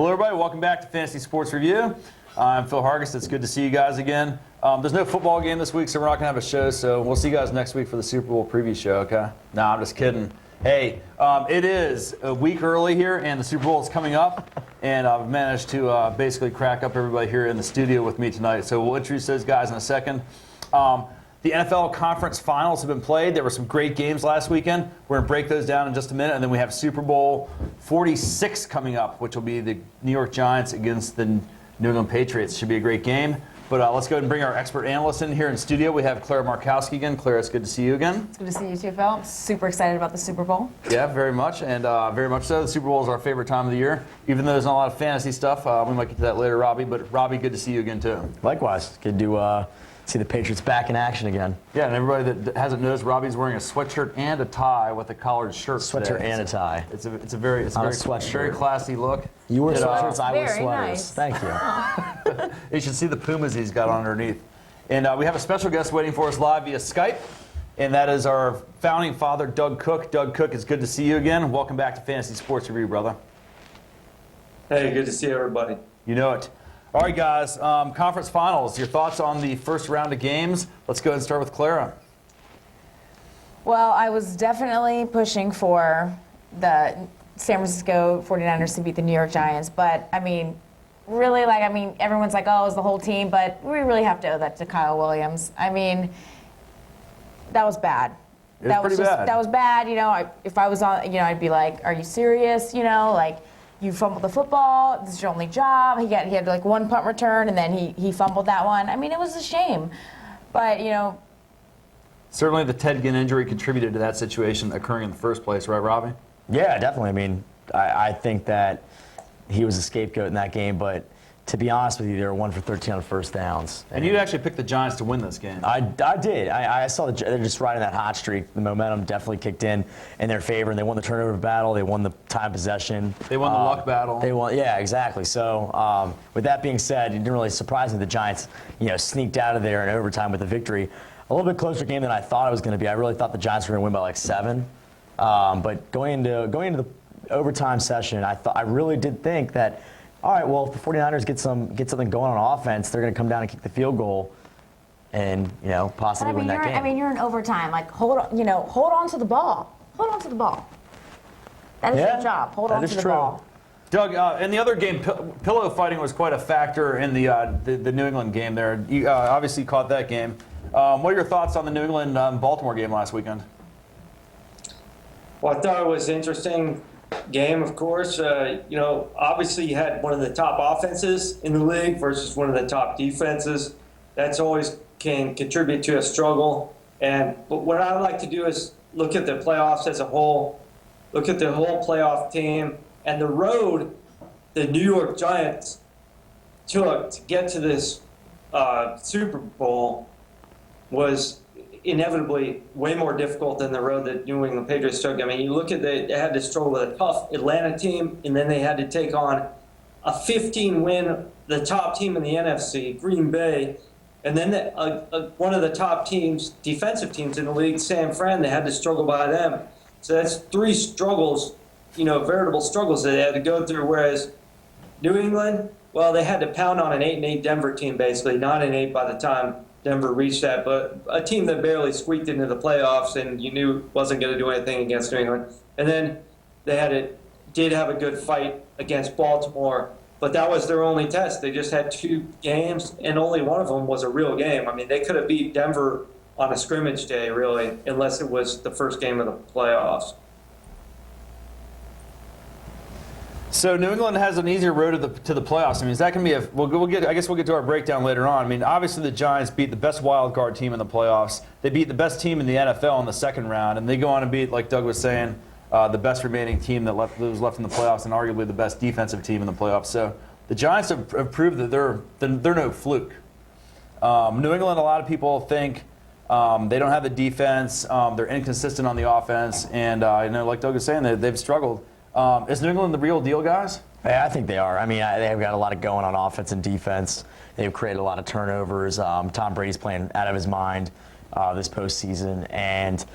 Hello, everybody. Welcome back to Fantasy Sports Review. I'm Phil Hargis. It's good to see you guys again. There's no football game this week, so we're not going to have a show, so we'll see you guys next week for the Super Bowl preview show, okay? Nah, I'm just kidding. Hey, it is a week early here, and the Super Bowl is coming up, and I've managed to basically crack up everybody here in the studio with me tonight, so we'll introduce those guys in a second. The NFL Conference Finals have been played. There were some great games last weekend. We're going to break those down in just a minute. And then we have Super Bowl 46 coming up, which will be the New York Giants against the New England Patriots. Should be a great game. But let's go ahead and bring our expert analyst in here in studio. We have Clara Markowski again. Clara, it's good to see you again. It's good to see you too, Phil. I'm super excited about the Super Bowl. Yeah, very much. And very much so. The Super Bowl is our favorite time of the year. Even though there's not a lot of fantasy stuff, we might get to that later, Robbie. But Robbie, good to see you again, too. Likewise. Good to see the Patriots back in action again. Yeah, and everybody that hasn't noticed, Robbie's wearing a sweatshirt and a tie with a collared shirt. Sweatshirt today. and a tie. It's a very classy look. You wear sweatshirts, I wear sweaters. Nice. Thank you. You should see the Pumas he's got underneath. And we have a special guest waiting for us live via Skype, and that is our founding father, Doug Cook. Doug Cook, it's good to see you again. Welcome back to Fantasy Sports Review, brother. Hey, good to see everybody. You know it. All right, guys, conference finals. Your thoughts on the first round of games? Let's go ahead and start with Clara. Well, I was definitely pushing for the San Francisco 49ers to beat the New York Giants. But, I mean, really, everyone's like, oh, it was the whole team. But we really have to owe that to Kyle Williams. I mean, that was bad. That was pretty bad. That was bad. You know, if I was on, I'd be like, are you serious? You know, like, you fumbled the football. This is your only job. He had like one punt return, and then he fumbled that one. I mean, it was a shame. But, Certainly the Ted Ginn injury contributed to that situation occurring in the first place, right, Robbie? Yeah, definitely. I mean, I think that he was a scapegoat in that game, but to be honest with you, they were 1 for 13 on first downs. And you actually picked the Giants to win this game. I did. I saw they're just riding that hot streak. The momentum definitely kicked in their favor, and they won the turnover battle. They won the time possession. They won the luck battle. They won. Yeah, exactly. So with that being said, it didn't really surprise me the Giants, sneaked out of there in overtime with a victory. A little bit closer game than I thought it was going to be. I really thought the Giants were going to win by like 7. But going into the overtime session, I really did think that, all right, well, if the 49ers get something going on offense, they're going to come down and kick the field goal and, possibly win that game. I mean, you're in overtime. Like, hold on to the ball. Hold on to the ball. That is your job. Hold on to the ball. Doug, in the other game, pillow fighting was quite a factor in the New England game there. You obviously caught that game. What are your thoughts on the New England-Baltimore game last weekend? Well, I thought it was an interesting game, of course. Obviously you had one of the top offenses in the league versus one of the top defenses. That's always can contribute to a struggle. But what I like to do is look at the playoffs as a whole, look at the whole playoff team, and the road the New York Giants took to get to this Super Bowl was inevitably way more difficult than the road that New England Patriots took. I mean, you look at they had to struggle with a tough Atlanta team, and then they had to take on a 15-win, the top team in the NFC, Green Bay, and then one of the top teams, defensive teams in the league, San Fran. They had to struggle by them. So that's 3 struggles, veritable struggles that they had to go through. Whereas New England, well, they had to pound on an 8-8 Denver team, basically, 9-8 by the time Denver reached that, but a team that barely squeaked into the playoffs and you knew wasn't going to do anything against New England. And then they did have a good fight against Baltimore, but that was their only test. They just had 2 games, and only one of them was a real game. I mean, they could have beat Denver on a scrimmage day, really, unless it was the first game of the playoffs. So New England has an easier road to the playoffs. I mean, is that going to be I guess we'll get to our breakdown later on. I mean, obviously the Giants beat the best wild card team in the playoffs. They beat the best team in the NFL in the second round, and they go on and beat, like Doug was saying, the best remaining team that was left in the playoffs, and arguably the best defensive team in the playoffs. So the Giants have proved that they're no fluke. New England, a lot of people think they don't have the defense. They're inconsistent on the offense, and like Doug was saying, they've struggled. Is New England the real deal, guys? Yeah, I think they are. I mean, they've got a lot of going on offense and defense. They've created a lot of turnovers. Tom Brady's playing out of his mind this postseason. And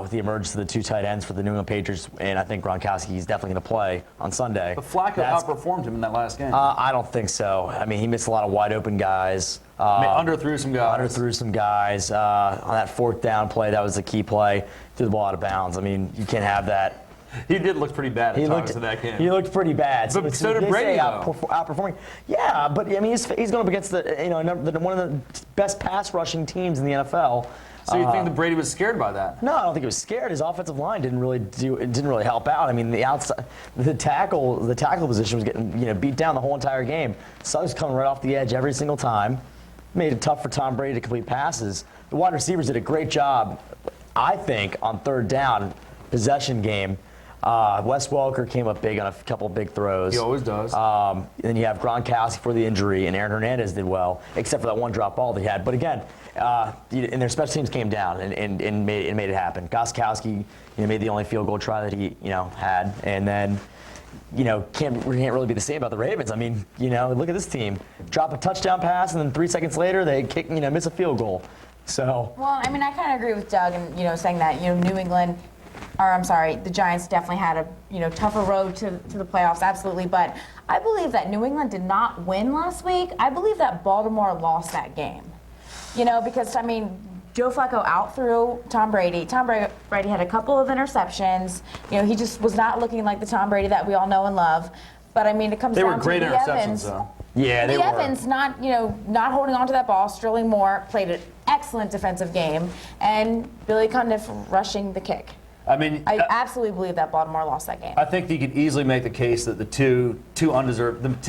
with the emergence of the two tight ends for the New England Patriots, and I think Gronkowski is definitely going to play on Sunday. But Flacco outperformed him in that last game. I don't think so. I mean, he missed a lot of wide open guys. Underthrew some guys. Underthrew some guys on that fourth down play. That was the key play. Threw the ball out of bounds. I mean, you can't have that. He did look pretty bad at times in that game. He looked pretty bad. But so did Brady, outperforming. Yeah, but I mean, he's going up against one of the best pass rushing teams in the NFL. So you think that Brady was scared by that? No, I don't think he was scared. His offensive line didn't really help out. I mean, the tackle position was getting beat down the whole entire game. Suggs coming right off the edge every single time, made it tough for Tom Brady to complete passes. The wide receivers did a great job, I think, on third down, possession game. Wes Welker came up big on a couple of big throws. He always does. Then you have Gronkowski for the injury, and Aaron Hernandez did well, except for that one drop ball they had. But again, and their special teams came down and made it happen. Gostkowski made the only field goal try that he had, and then can't really be the same about the Ravens. I mean, look at this team: drop a touchdown pass, and then 3 seconds later they miss a field goal. So. Well, I mean, I kind of agree with Doug, and saying that New England. The Giants definitely had a tougher road to the playoffs, absolutely. But I believe that New England did not win last week. I believe that Baltimore lost that game. Because I mean, Joe Flacco outthrew Tom Brady. Tom Brady had a couple of interceptions. He just was not looking like the Tom Brady that we all know and love. But I mean, it comes down to the Evans. They were great interceptions, though. Yeah, they were. Evans not holding on to that ball. Sterling Moore played an excellent defensive game, and Billy Cundiff rushing the kick. I mean, I absolutely believe that Baltimore lost that game. I think you could easily make the case that the two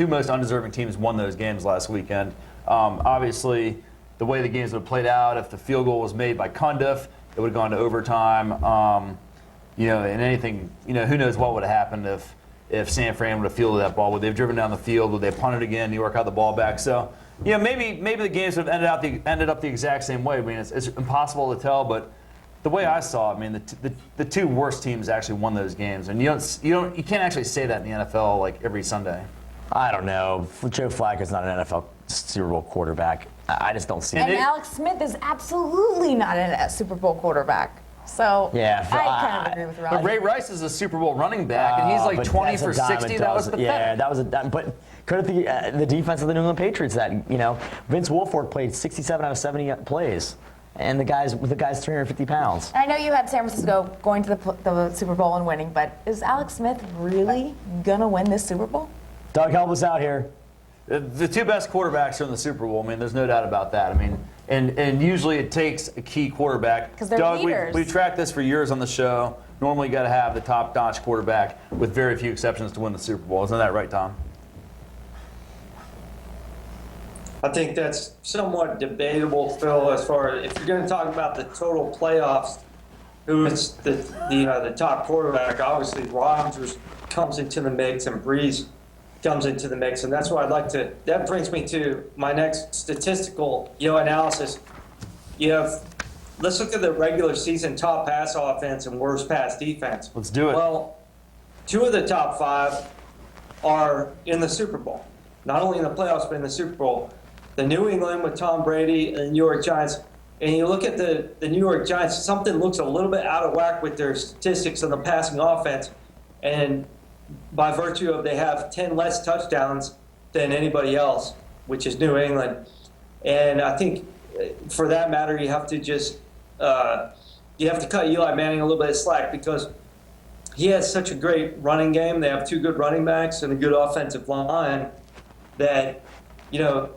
most undeserving teams won those games last weekend. Obviously, the way the games would have played out, if the field goal was made by Cundiff, it would have gone to overtime. And anything, who knows what would have happened if San Fran would have fielded that ball. Would they have driven down the field? Would they have punted again? New York had the ball back. So, maybe the games would have ended up the exact same way. I mean, it's impossible to tell, but. The way I saw it, I mean, the two worst teams actually won those games, and you can't actually say that in the NFL like every Sunday. I don't know. Joe Flacco's not an NFL Super Bowl quarterback. I just don't see it. And Alex Smith is absolutely not a Super Bowl quarterback. So yeah, I kind of agree with Rod. But Ray Rice is a Super Bowl running back, and he's like 20 for 60. That was pathetic. Yeah, that was a dime. But credit the defense of the New England Patriots that Vince Wilfork played 67 out of 70 plays. And the guy's 350 pounds. I know you had San Francisco going to the Super Bowl and winning, but is Alex Smith really gonna win this Super Bowl? Doug, help us out here. The two best quarterbacks are in the Super Bowl. I mean, there's no doubt about that. I mean, and usually it takes a key quarterback. Because they're Doug, leaders. we tracked this for years on the show. Normally, you got to have the top-notch quarterback, with very few exceptions, to win the Super Bowl. Isn't that right, Tom? I think that's somewhat debatable, Phil, as far as if you're going to talk about the total playoffs, who is the top quarterback. Obviously, Rodgers comes into the mix and Breeze comes into the mix, and that's why that brings me to my next statistical analysis. Let's look at the regular season top pass offense and worst pass defense. Let's do it. Well, two of the top five are in the Super Bowl. Not only in the playoffs, but in the Super Bowl. The New England with Tom Brady and the New York Giants. And you look at the New York Giants, something looks a little bit out of whack with their statistics on the passing offense. And by virtue of they have 10 less touchdowns than anybody else, which is New England. And I think for that matter, you have to just you have to cut Eli Manning a little bit of slack because he has such a great running game. They have two good running backs and a good offensive line that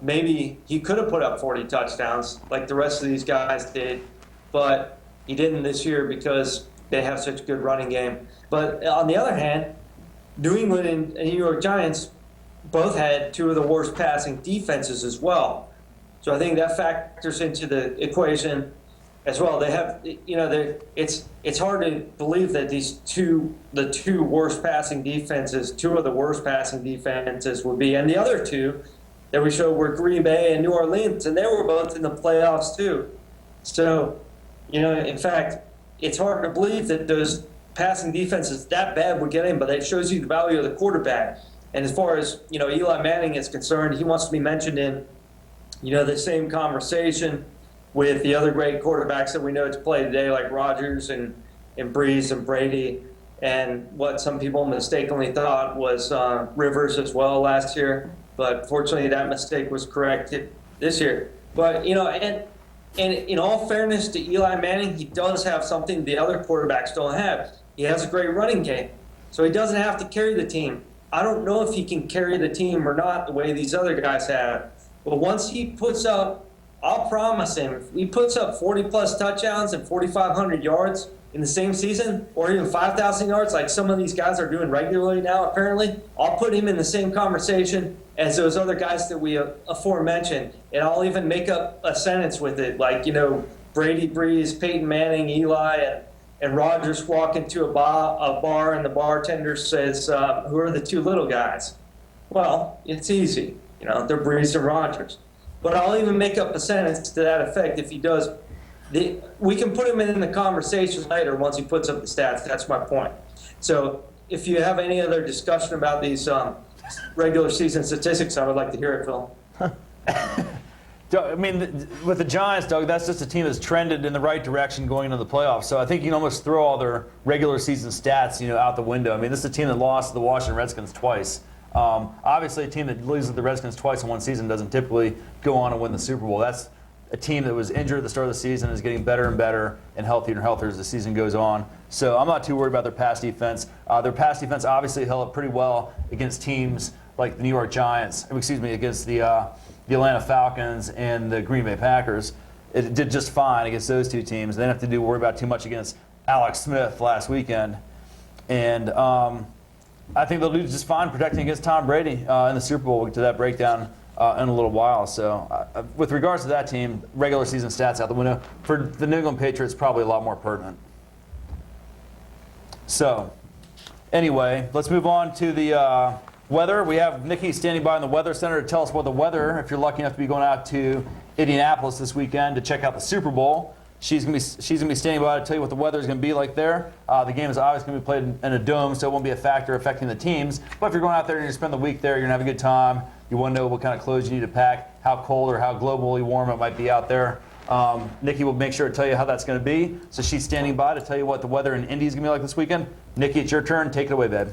maybe he could have put up 40 touchdowns like the rest of these guys did, but he didn't this year because they have such a good running game. But on the other hand, New England and New York Giants both had two of the worst passing defenses as well. So I think that factors into the equation as well. They have, it's hard to believe that the two worst passing defenses, two of the worst passing defenses would be, and the other two that we showed were Green Bay and New Orleans, and they were both in the playoffs too. So, in fact, it's hard to believe that those passing defenses that bad would get in, but it shows you the value of the quarterback. And as far as, Eli Manning is concerned, he wants to be mentioned in, the same conversation with the other great quarterbacks that we know to play today, like Rodgers and Breeze and Brady, and what some people mistakenly thought was Rivers as well last year. But fortunately, that mistake was corrected this year. But, and in all fairness to Eli Manning, he does have something the other quarterbacks don't have. He has a great running game, so he doesn't have to carry the team. I don't know if he can carry the team or not the way these other guys have. But once he puts up, I'll promise him, if he puts up 40-plus touchdowns and 4,500 yards in the same season, or even 5,000 yards like some of these guys are doing regularly now, apparently, I'll put him in the same conversation as those other guys that we aforementioned. And I'll even make up a sentence with it, like, Brady, Breeze, Peyton Manning, Eli, and Rodgers walk into a bar and the bartender says, who are the two little guys? Well, it's easy. They're Breeze and Rodgers. But I'll even make up a sentence to that effect if he does. We can put him in the conversation later once he puts up the stats. That's my point. So if you have any other discussion about these regular season statistics, I would like to hear it, Phil. I mean, with the Giants, Doug, that's just a team that's trended in the right direction going into the playoffs. So I think you can almost throw all their regular season stats, out the window. I mean, this is a team that lost to the Washington Redskins twice. Obviously, a team that loses to the Redskins twice in one season doesn't typically go on and win the Super Bowl. That's a team that was injured at the start of the season, is getting better and better and healthier and healthier as the season goes on. So I'm not too worried about their pass defense. Their pass defense obviously held up pretty well against teams like the New York Giants, against the Atlanta Falcons and the Green Bay Packers. It did just fine against those two teams. They didn't have to worry about too much against Alex Smith last weekend. And I think they'll do just fine protecting against Tom Brady in the Super Bowl. We'll get to that breakdown in a little while. So with regards to that team, regular season stats out the window. For the New England Patriots, probably a lot more pertinent. So anyway, let's move on to the weather. We have Nikki standing by in the Weather Center to tell us what the weather, if you're lucky enough to be going out to Indianapolis this weekend to check out the Super Bowl. She's gonna be standing by to tell you what the weather is going to be like there. The game is obviously going to be played in a dome, so it won't be a factor affecting the teams. But if you're going out there and you spend the week there, you're going to have a good time. You want to know what kind of clothes you need to pack, how cold or how globally warm it might be out there. Nikki will make sure to tell you how that's going to be. So she's standing by to tell you what the weather in Indy is going to be like this weekend. Nikki, it's your turn. Take it away, babe.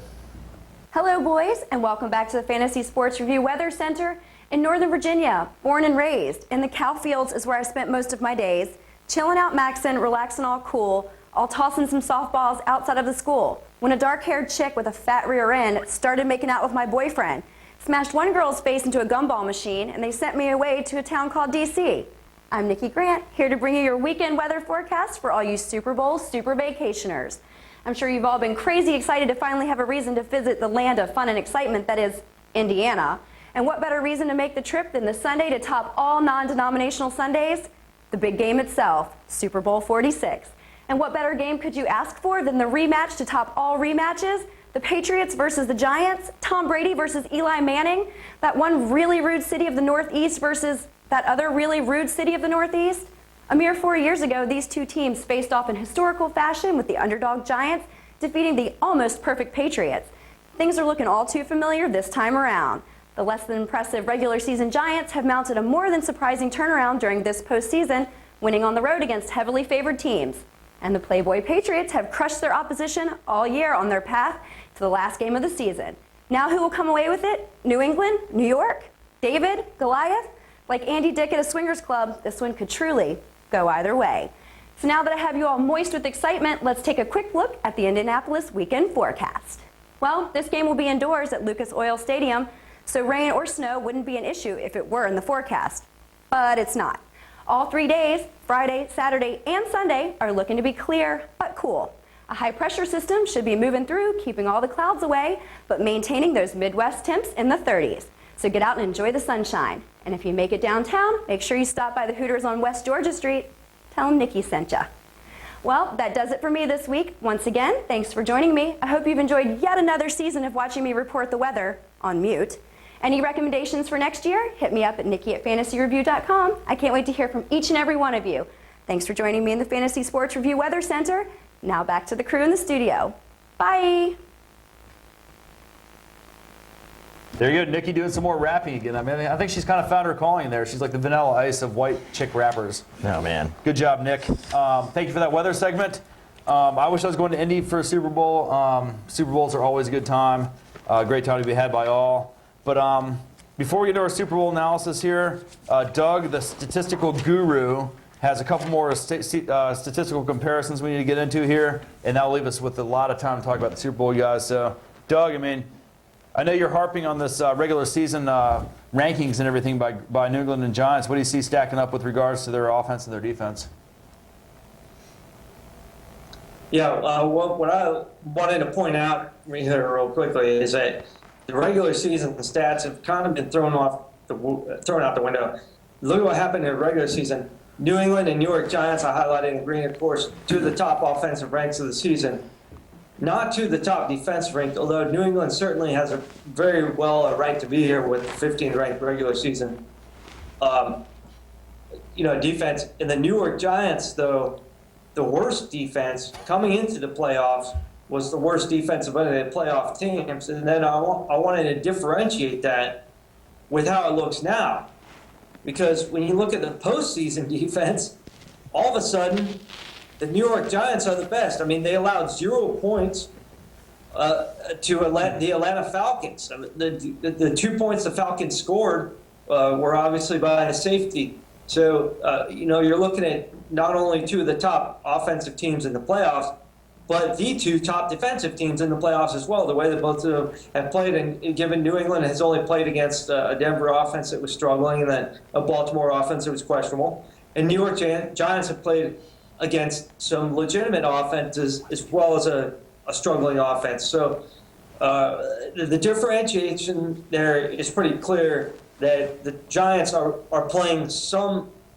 Hello, boys, and welcome back to the Fantasy Sports Review Weather Center in Northern Virginia. Born and raised in the cow fields is where I spent most of my days, chilling out maxing, relaxing all cool, all tossing some softballs outside of the school, when a dark-haired chick with a fat rear end started making out with my boyfriend, smashed one girl's face into a gumball machine, and they sent me away to a town called D.C. I'm Nikki Grant, here to bring you your weekend weather forecast for all you Super Bowl super vacationers. I'm sure you've all been crazy excited to finally have a reason to visit the land of fun and excitement that is Indiana. And what better reason to make the trip than the Sunday to top all non-denominational Sundays? The big game itself, Super Bowl 46. And what better game could you ask for than the rematch to top all rematches? The Patriots versus the Giants, Tom Brady versus Eli Manning, that one really rude city of the Northeast versus that other really rude city of the Northeast. A mere 4 years ago, these two teams faced off in historical fashion with the underdog Giants defeating the almost perfect Patriots. Things are looking all too familiar this time around. The less than impressive regular season Giants have mounted a more than surprising turnaround during this postseason, winning on the road against heavily favored teams. And the Playboy Patriots have crushed their opposition all year on their path to the last game of the season. Now who will come away with it? New England? New York? David? Goliath? Like Andy Dick at a swingers club, this one could truly go either way. So now that I have you all moist with excitement, let's take a quick look at the Indianapolis weekend forecast. Well, this game will be indoors at Lucas Oil Stadium, so rain or snow wouldn't be an issue if it were in the forecast. But it's not. All 3 days, Friday, Saturday, and Sunday, are looking to be clear but cool. A high pressure system should be moving through, keeping all the clouds away, but maintaining those Midwest temps in the 30s. So get out and enjoy the sunshine. And if you make it downtown, make sure you stop by the Hooters on West Georgia Street. Tell them Nikki sent ya. Well, that does it for me this week. Once again, thanks for joining me. I hope you've enjoyed yet another season of watching me report the weather on mute. Any recommendations for next year? Hit me up at nikki@fantasyreview.com. I can't wait to hear from each and every one of you. Thanks for joining me in the Fantasy Sports Review Weather Center. Now back to the crew in the studio. Bye. There you go, Nikki doing some more rapping again. I mean, I think she's kind of found her calling there. She's like the Vanilla Ice of white chick rappers. Oh, man. Good job, Nick. Thank you for that weather segment. I wish I was going to Indy for a Super Bowl. Super Bowls are always a good time. Great time to be had by all. But before we get to our Super Bowl analysis here, Doug, the statistical guru, has a couple more statistical comparisons we need to get into here, and that'll leave us with a lot of time to talk about the Super Bowl, guys. So, Doug, I mean, I know you're harping on this regular season rankings and everything by New England and Giants. What do you see stacking up with regards to their offense and their defense? Yeah, what I wanted to point out here real quickly is that the regular season stats have kind of been thrown out the window. Look at what happened in the regular season. New England and New York Giants, I highlighted in green, of course, two of the top offensive ranks of the season. Not two of the top defensive ranked, although New England certainly has a very well a right to be here with 15th ranked regular season. Defense. In the New York Giants, though, the worst defense coming into the playoffs was the worst defense of any of the playoff teams. And then I wanted to differentiate that with how it looks now. Because when you look at the postseason defense, all of a sudden, the New York Giants are the best. I mean, they allowed 0 points to the Atlanta Falcons. I mean, the 2 points the Falcons scored were obviously by a safety. So, you're looking at not only two of the top offensive teams in the playoffs, but the two top defensive teams in the playoffs as well, the way that both of them have played. And given New England has only played against a Denver offense that was struggling and then a Baltimore offense that was questionable. And New York Giants have played against some legitimate offenses as well as a struggling offense. So the differentiation there is pretty clear that the Giants are playing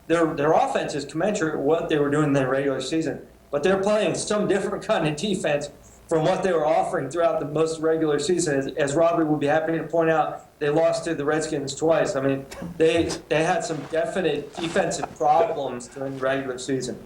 their offense is commensurate with what they were doing in their regular season. But they're playing some different kind of defense from what they were offering throughout the most regular season. As Robbie would be happy to point out, they lost to the Redskins twice. I mean, they had some definite defensive problems during the regular season.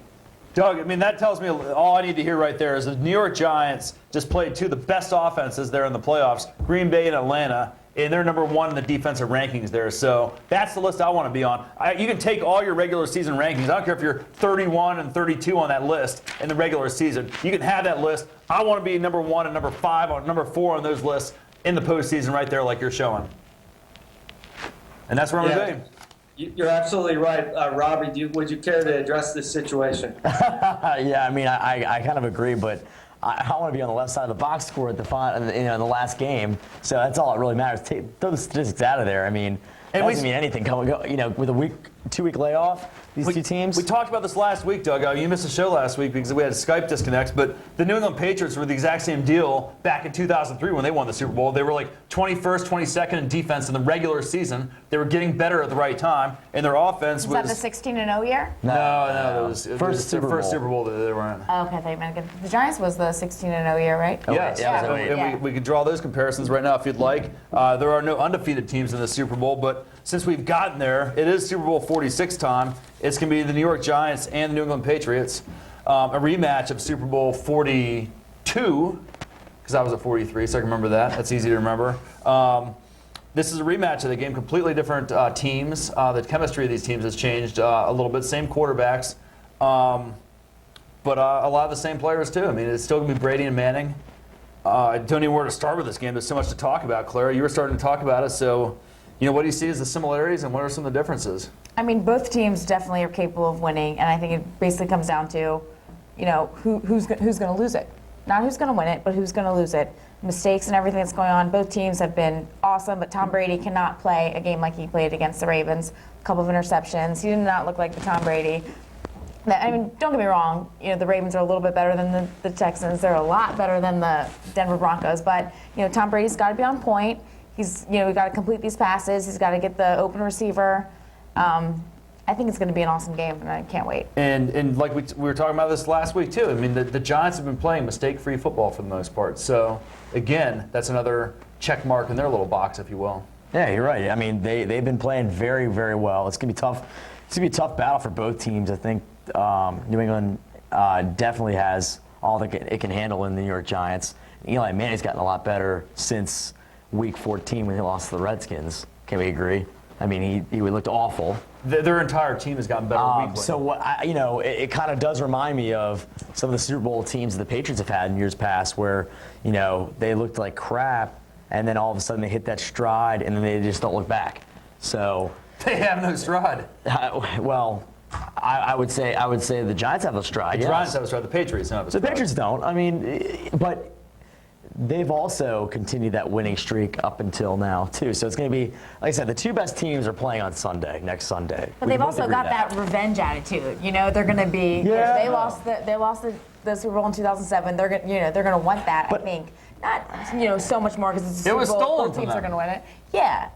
Doug, I mean, that tells me all I need to hear right there is the New York Giants just played two of the best offenses there in the playoffs, Green Bay and Atlanta, and they're number one in the defensive rankings there. So that's the list I want to be on. You can take all your regular season rankings. I don't care if you're 31 and 32 on that list in the regular season. You can have that list. I want to be number 1 and number 5 or number 4 on those lists in the postseason right there like you're showing. And that's where I'm going to be. You're absolutely right, Robbie. Would you care to address this situation? Yeah, I mean, I kind of agree, but I want to be on the left side of the box score at in the last game. So that's all that really matters. Throw the statistics out of there. I mean, it doesn't mean anything. With a 2-week layoff, these two teams. We talked about this last week, Doug. You missed the show last week because we had Skype disconnects. But the New England Patriots were the exact same deal back in 2003 when they won the Super Bowl. They were like 21st, 22nd in defense in the regular season. They were getting better at the right time, and their offense was. Was that the 16-0 year? No. It was First their Super first Bowl. Super Bowl that they were in. Oh, okay, I thought you meant the Giants was the 16-0 year, right? Yes, yeah, and yeah. we could draw those comparisons right now if you'd like. There are no undefeated teams in the Super Bowl, but since we've gotten there, it is Super Bowl 46 time. It's going to be the New York Giants and the New England Patriots. A rematch of Super Bowl 42, because I was at 43, so I can remember that. That's easy to remember. This is a rematch of the game, completely different teams. The chemistry of these teams has changed a little bit. Same quarterbacks, but a lot of the same players, too. I mean, it's still going to be Brady and Manning. I don't even know where to start with this game. There's so much to talk about, Clara. You were starting to talk about it, so what do you see as the similarities and what are some of the differences? I mean, both teams definitely are capable of winning, and I think it basically comes down to, who's going to lose it. Not who's going to win it, but who's going to lose it. Mistakes and everything that's going on. Both teams have been awesome, but Tom Brady cannot play a game like he played against the Ravens. A couple of interceptions. He did not look like the Tom Brady. I mean, don't get me wrong. The Ravens are a little bit better than the Texans. They're a lot better than the Denver Broncos. But Tom Brady's got to be on point. He's we've got to complete these passes. He's got to get the open receiver. I think it's going to be an awesome game, and I can't wait. And like we were talking about this last week too. I mean, the Giants have been playing mistake-free football for the most part. So again, that's another check mark in their little box, if you will. Yeah, you're right. I mean, they've been playing very, very well. It's gonna be tough. It's gonna be a tough battle for both teams. I think New England definitely has all that it can handle in the New York Giants. Eli Manning's gotten a lot better since Week 14 when he lost to the Redskins. Can we agree? I mean, he looked awful. Their entire team has gotten better weekly. So what it kind of does remind me of some of the Super Bowl teams the Patriots have had in years past, where they looked like crap, and then all of a sudden they hit that stride, and then they just don't look back. So They have no stride. well, I would say the Giants have a stride. The yes. Giants have a stride. The Patriots don't have a The stride. Patriots don't. I mean, but they've also continued that winning streak up until now too. So it's going to be, like I said, the two best teams are playing on next Sunday. But they've also got that revenge attitude. They're going to be. Yeah. They lost the Super Bowl in 2007. They're going to want that. But- I think not so much more because it's a Super was Bowl. stolen Both from teams them. are going to win it. Yeah.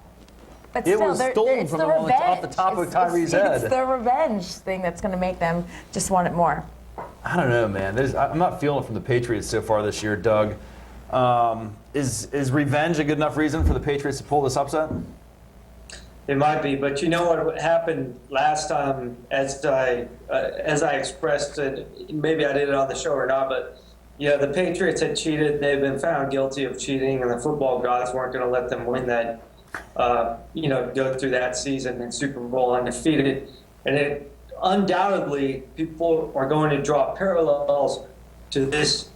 But It still, was they're- stolen it's from the them revenge. off the top of Tyree's head. It's the revenge thing that's going to make them just want it more. I don't know, man. I'm not feeling it from the Patriots so far this year, Doug. Is revenge a good enough reason for the Patriots to pull this upset? It might be, but you know what happened last time, as I expressed it, maybe I did it on the show or not, but the Patriots had cheated. They've been found guilty of cheating, and the football gods weren't going to let them win that, go through that season and Super Bowl undefeated. And it undoubtedly, people are going to draw parallels to this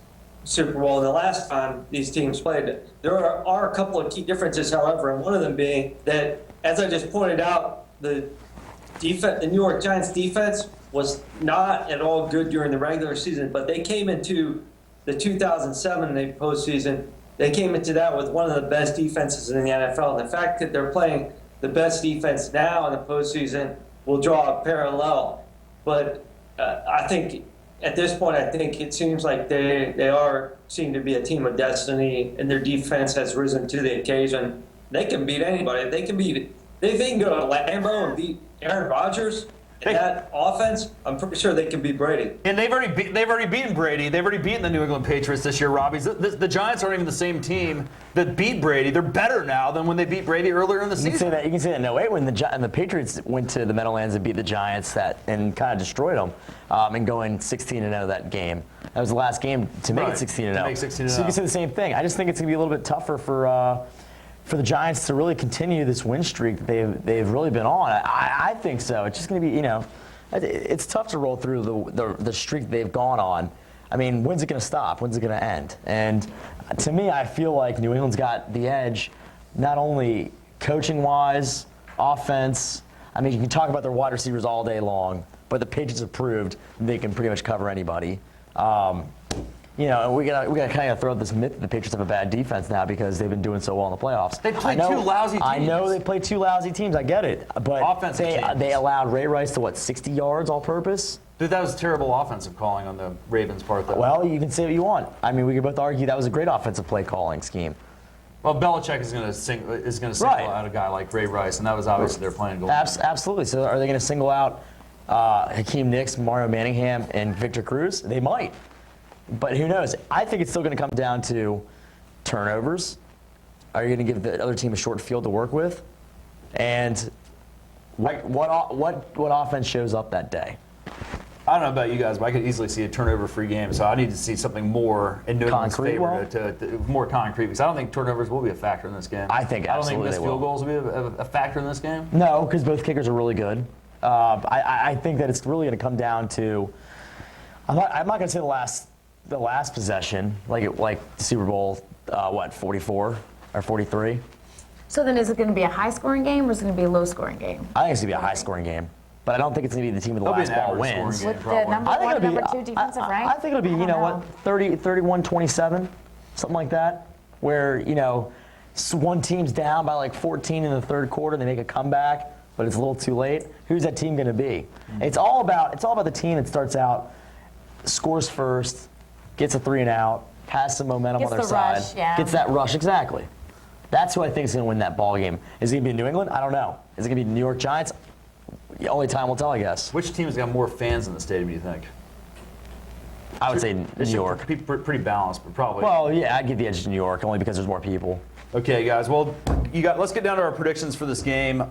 Super Bowl. The last time these teams played, there are a couple of key differences, however, and one of them being that, as I just pointed out, the New York Giants defense was not at all good during the regular season, but they came into the 2007 postseason. They came into that with one of the best defenses in the NFL. And the fact that they're playing the best defense now in the postseason will draw a parallel. But I think at this point, I think it seems like they seem to be a team of destiny, and their defense has risen to the occasion. They can beat anybody. If they can go to Lambeau and beat Aaron Rodgers in that offense, I'm pretty sure they can beat Brady. And they've already beaten Brady. They've already beaten the New England Patriots this year, Robbie. The Giants aren't even the same team that beat Brady. They're better now than when they beat Brady earlier in the season. You can say that in 08 when the Patriots went to the Meadowlands and beat the Giants and kind of destroyed them, and going 16-0 that game. That was the last game to make it 16-0. To make 16-0. So you can say the same thing. I just think it's going to be a little bit tougher for the Giants to really continue this win streak that they've really been on. I think so. It's just going to be, it's tough to roll through the streak they've gone on. I mean, when's it going to stop? When's it going to end? And to me, I feel like New England's got the edge, not only coaching-wise, offense. I mean, you can talk about their wide receivers all day long, but the Patriots have proved they can pretty much cover anybody. And we gotta kind of throw this myth that the Patriots have a bad defense now because they've been doing so well in the playoffs. They played two lousy teams. I know they played two lousy teams. I get it, but Offensive teams. they allowed Ray Rice to 60 yards all purpose. Dude, that was terrible offensive calling on the Ravens' part, though. Well, you can say what you want. I mean, we could both argue that was a great offensive play calling scheme. Well, Belichick is going to single out a guy like Ray Rice, and that was obviously their plan goal. Absolutely. So, are they going to single out Hakeem Nicks, Mario Manningham, and Victor Cruz? They might. But who knows? I think it's still going to come down to turnovers. Are you going to give the other team a short field to work with? And what offense shows up that day? I don't know about you guys, but I could easily see a turnover-free game. So I need to see something more in New England's favor, to more concrete, because I don't think turnovers will be a factor in this game. I think absolutely missed field goals will be a factor in this game. No, because both kickers are really good. I think that it's really going to come down to. I'm not going to say the last possession, like the Super Bowl, 44 or 43. So then is it going to be a high-scoring game or is it going to be a low-scoring game? I think it's going to be a high-scoring game, but I don't think it's going to be the team with the last ball wins. Game, With the number I think one, it'll be, number two defensive rank? I think it'll be, 31-27, something like that, where, one team's down by like 14 in the third quarter, they make a comeback, but it's a little too late. Who's that team going to be? It's all about the team that starts out, scores first, gets a 3-and-out, has some momentum Gets on their the side, rush, yeah. gets that rush, exactly. That's who I think is going to win that ball game. Is it going to be New England? I don't know. Is it going to be the New York Giants? Only time will tell, I guess. Which team's got more fans in the stadium, do you think? I would say New It should York. be pretty balanced, but probably. Well, yeah, I'd give the edge to New York only because there's more people. Okay, guys. Well, let's get down to our predictions for this game.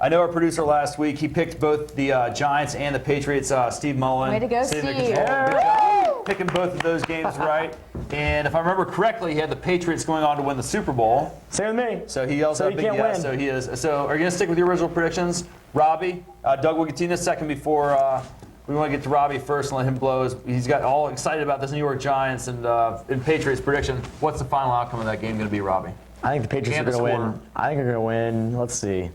I know our producer last week, he picked both the Giants and the Patriots, Steve Mullen. Way to go, sitting in Steve. control. Good job. picking both of those games right. And if I remember correctly, he had the Patriots going on to win the Super Bowl. Same with me. So he also So had a you big can't yes. win. So he is. So are you going to stick with your original predictions? Robbie? Doug will get to you in a second before we want to get to Robbie first and let him blow his. He's got all excited about this New York Giants and Patriots prediction. What's the final outcome of that game going to be, Robbie? I think the Patriots And are the going to score. win. I think they're going to win, let's see,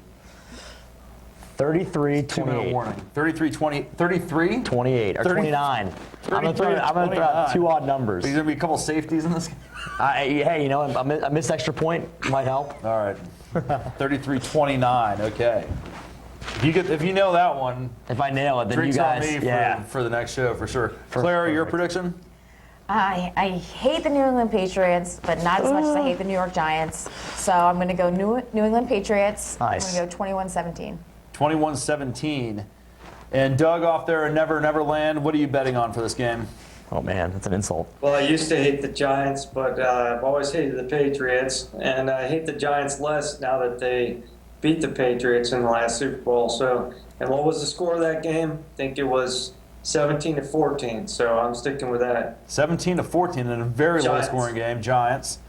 33-28. 2-minute warning. 33-20. 33? 28 or 30 29. I'm going to 33 throw out 2 odd numbers. There's going to be a couple safeties in this game. Hey, you know, a missed extra point might help. All right. 33-29. Okay. If you know that one, If I nail it, then drinks you guys, on me yeah. for the next show for sure. Clara, your perfect. prediction? I hate the New England Patriots, but not as much as I hate the New York Giants. So I'm going to go New England Patriots. Nice. I'm going to go 21-17. 21-17. And Doug off there in Never Neverland, what are you betting on for this game? Oh man, that's an insult. Well, I used to hate the Giants, but I've always hated the Patriots, and I hate the Giants less now that they beat the Patriots in the last Super Bowl. So, and what was the score of that game? I think it was 17-14. So I'm sticking with that. 17-14 in a very Giants. low-scoring game, Giants.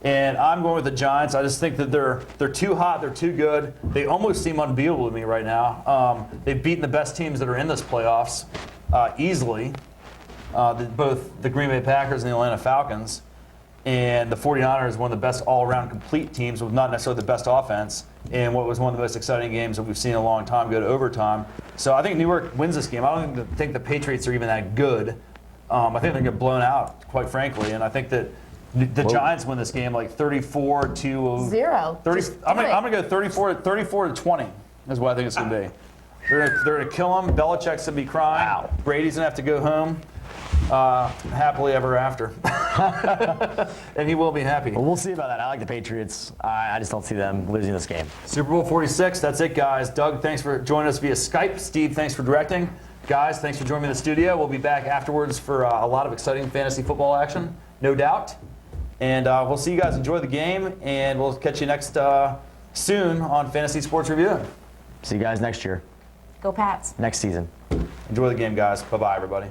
And I'm going with the Giants. I just think that they're too hot, they're too good. They almost seem unbeatable to me right now. They've beaten the best teams that are in this playoffs easily. Both the Green Bay Packers and the Atlanta Falcons. And the 49ers, one of the best all-around complete teams with not necessarily the best offense. And what was one of the most exciting games that we've seen in a long time go to overtime. So I think New York wins this game. I don't even think the Patriots are even that good. I think they're going to get blown out, quite frankly. And I think that the Giants win this game like 34-0. 0. 30, Just I'm do it. going to go 34-20 is what I think it's going to be. They're going to kill him. Belichick's going to be crying. Wow. Brady's going to have to go home happily ever after. And he will be happy. Well, we'll see about that. I like the Patriots. I just don't see them losing this game. Super Bowl 46, that's it, guys. Doug, thanks for joining us via Skype. Steve, thanks for directing. Guys, thanks for joining me in the studio. We'll be back afterwards for a lot of exciting fantasy football action, no doubt. And we'll see you guys enjoy the game, and we'll catch you next soon on Fantasy Sports Review. See you guys next year, Go Pats. next season. Enjoy the game, guys. Bye-bye, everybody.